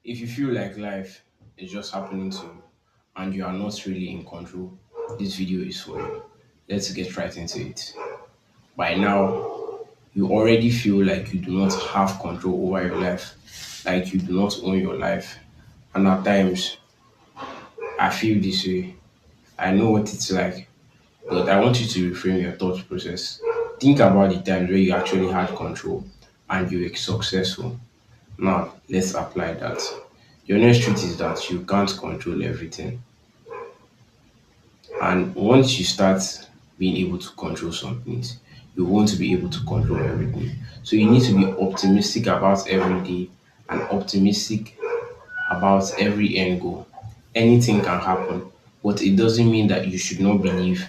If you feel like life is just happening to you and you are not really in control, this video is for you. Let's get right into it. By now, you already feel like you do not have control over your life, like you do not own your life. And at times, I feel this way. I know what it's like, but I want you to reframe your thought process. Think about the times where you actually had control and you were successful. Now, let's apply that. The honest truth is that you can't control everything. And once you start being able to control some things, you won't be able to control everything. So you need to be optimistic about every day and optimistic about every end goal. Anything can happen, but it doesn't mean that you should not believe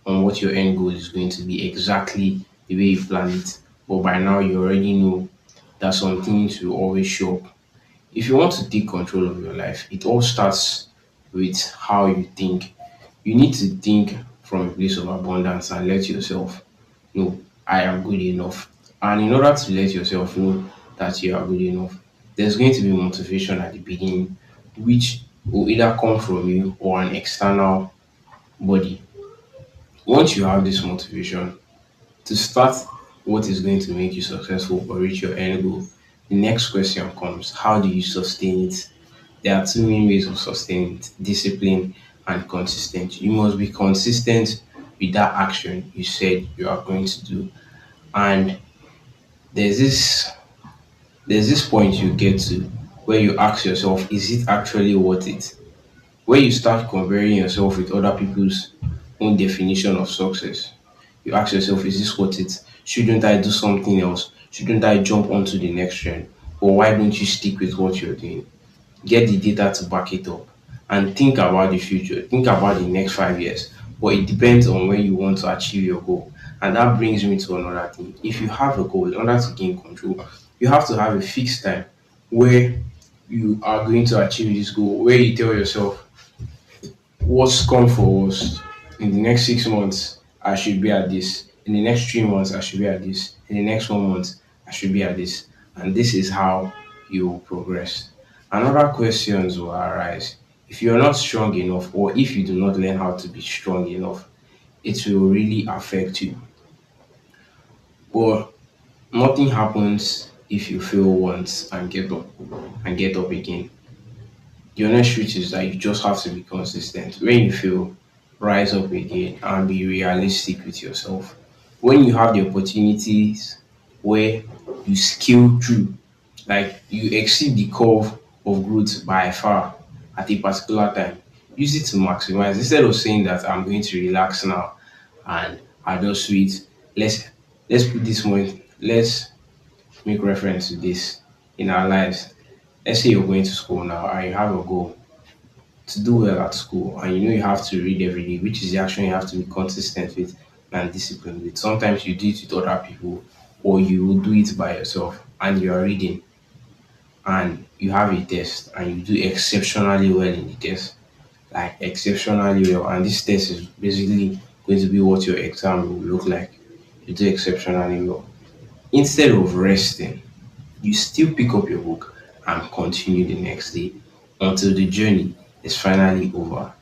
on what your end goal is going to be exactly the way you plan it. But by now, you already know that some things will always show up. If you want to take control of your life, it all starts with how you think. You need to think from a place of abundance and let yourself know, I am good enough. And in order to let yourself know that you are good enough, there's going to be motivation at the beginning, which will either come from you or an external body. Once you have this motivation to start what is going to make you successful or reach your end goal, the next question comes, how do you sustain it? There are two main ways of sustaining it: discipline and consistent. You must be consistent with that action you said you are going to do. And there's this there's this point you get to where you ask yourself, is it actually worth it? Where you start comparing yourself with other people's own definition of success. You ask yourself, is this worth it? Shouldn't I do something else? Shouldn't I jump onto the next trend? Or why don't you stick with what you're doing? Get the data to back it up and think about the future. Think about the next 5 years. But it depends on when you want to achieve your goal. And that brings me to another thing. If you have a goal, in order to gain control, you have to have a fixed time where you are going to achieve this goal, where you tell yourself, what's come for us in the next 6 months, I should be at this. In the next 3 months, I should be at this. In the next 1 month, I should be at this. And this is how you will progress. Another questions will arise. If you're not strong enough, or if you do not learn how to be strong enough, it will really affect you. But nothing happens if you fail once and get up again. The honest truth is that you just have to be consistent. When you fail, rise up again and be realistic with yourself. When you have the opportunities where you scale through, like you exceed the curve of growth by far at a particular time, use it to maximize. Instead of saying that I'm going to relax now and I just wait, let's let's put this point, let's make reference to this in our lives. Let's say you're going to school now and you have a goal to do well at school, and you know you have to read every day, which is the action you have to be consistent with and disciplined with. Sometimes you do it with other people, or you will do it by yourself, and you are reading and you have a test and you do exceptionally well in the test, like exceptionally well, and this test is basically going to be what your exam will look like. You do exceptionally well. Instead of resting, you still pick up your book and continue the next day until the journey is finally over.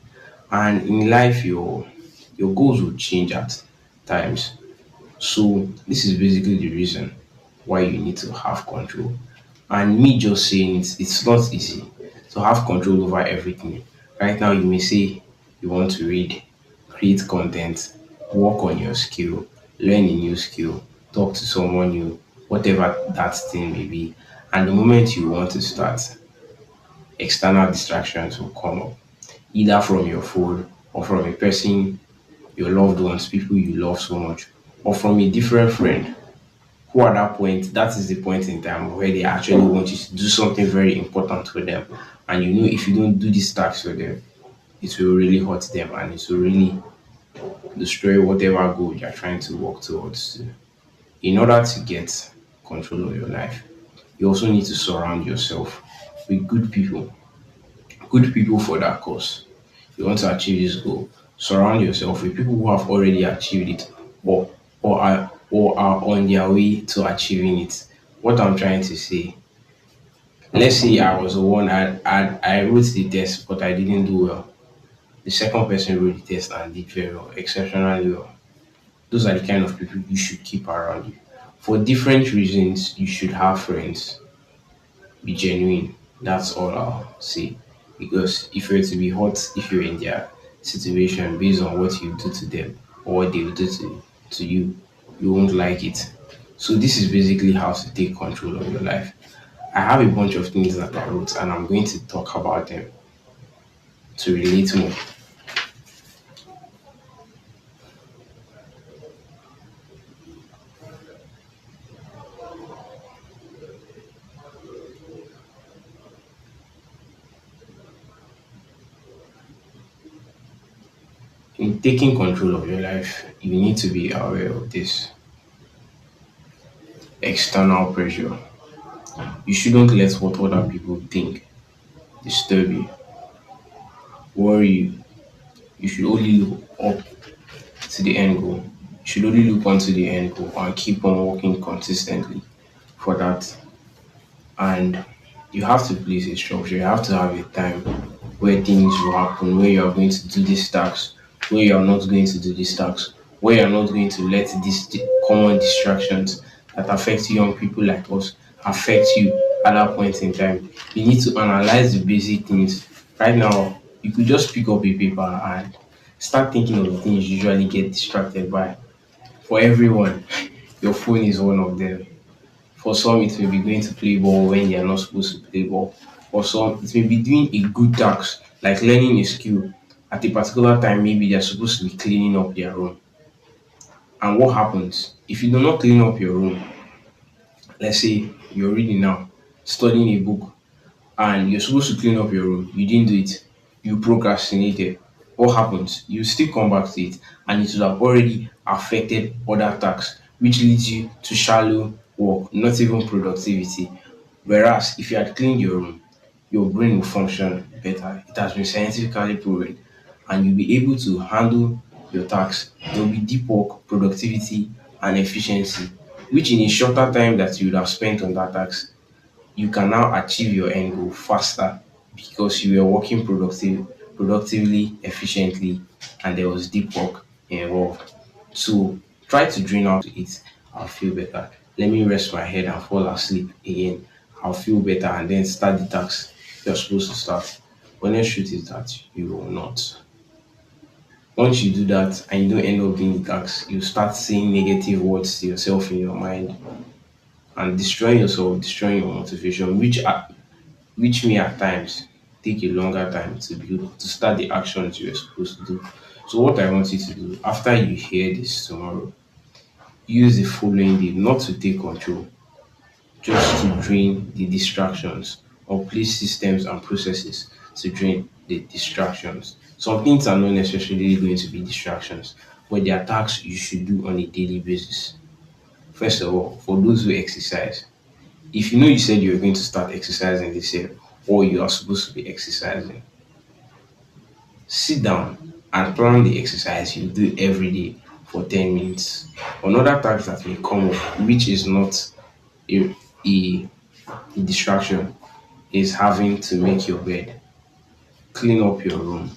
And in life, your goals will change at times. So this is basically the reason why you need to have control. And me just saying it's not easy to have control over everything. Right now, you may say you want to read, create content, work on your skill, learn a new skill, talk to someone new, whatever that thing may be. And the moment you want to start, external distractions will come up, either from your phone or from a person, your loved ones, people you love so much, or from a different friend who at that point, that is the point in time where they actually want you to do something very important for them. And you know if you don't do this task for them, it will really hurt them and it will really destroy whatever goal you're trying to work towards. In order to get control of your life, you also need to surround yourself with good people for that cause. You want to achieve this goal, surround yourself with people who have already achieved it or or are on their way to achieving it. What I'm trying to say, Let's say I was the one I wrote the test, but I didn't do well. The second person wrote the test and did very well, exceptionally well. Those are the kind of people you should keep around you. For different reasons, you should have friends. Be genuine. That's all I'll say. Because if you're to be hot, if you're in their situation based on what you do to them or what they will do to you, you won't like it. So this is basically how to take control of your life. I have a bunch of things that I wrote and I'm going to talk about them to relate more. In taking control of your life, you need to be aware of this external pressure. You shouldn't let what other people think disturb you, worry you. You should only look up to the end goal. You should only look onto the end goal and keep on working consistently for that. And you have to place a structure. You have to have a time where things will happen, where you are going to do these tasks, where you are not going to do these tasks, where you are not going to let these common distractions that affect young people like us affect you at that point in time. You need to analyze the basic things. Right now, you could just pick up a paper and start thinking of the things you usually get distracted by. For everyone, your phone is one of them. For some, it may be going to play ball when they are not supposed to play ball. For some, it may be doing a good task, like learning a skill. At a particular time, maybe they're supposed to be cleaning up their room. And what happens? If you do not clean up your room, let's say you're reading now, studying a book, and you're supposed to clean up your room, you didn't do it, you procrastinated. What happens? You still come back to it, and it will have already affected other tasks, which leads you to shallow work, not even productivity. Whereas if you had cleaned your room, your brain will function better. It has been scientifically proven, and you'll be able to handle your tasks. There will be deep work, productivity, and efficiency, which in a shorter time that you would have spent on that task, you can now achieve your end goal faster because you were working productively, efficiently, and there was deep work involved. So try to drain out it. I'll feel better. Let me rest my head and fall asleep again. I'll feel better and then start the task you're supposed to start. When the truth is that you will not. Once you do that and you don't end up doing the task, you start saying negative words to yourself in your mind and destroying yourself, destroying your motivation, which may at times take a longer time to build to start the actions you're supposed to do. So what I want you to do after you hear this tomorrow, use the following day not to take control, just to drain the distractions or place systems and processes to drain the distractions. Some things are not necessarily going to be distractions, but they are tasks you should do on a daily basis. First of all, for those who exercise, if you know you said you were going to start exercising this year or you are supposed to be exercising, sit down and plan the exercise you do every day for 10 minutes. Another task that may come up, which is not a, a, a distraction, is having to make your bed, clean up your room,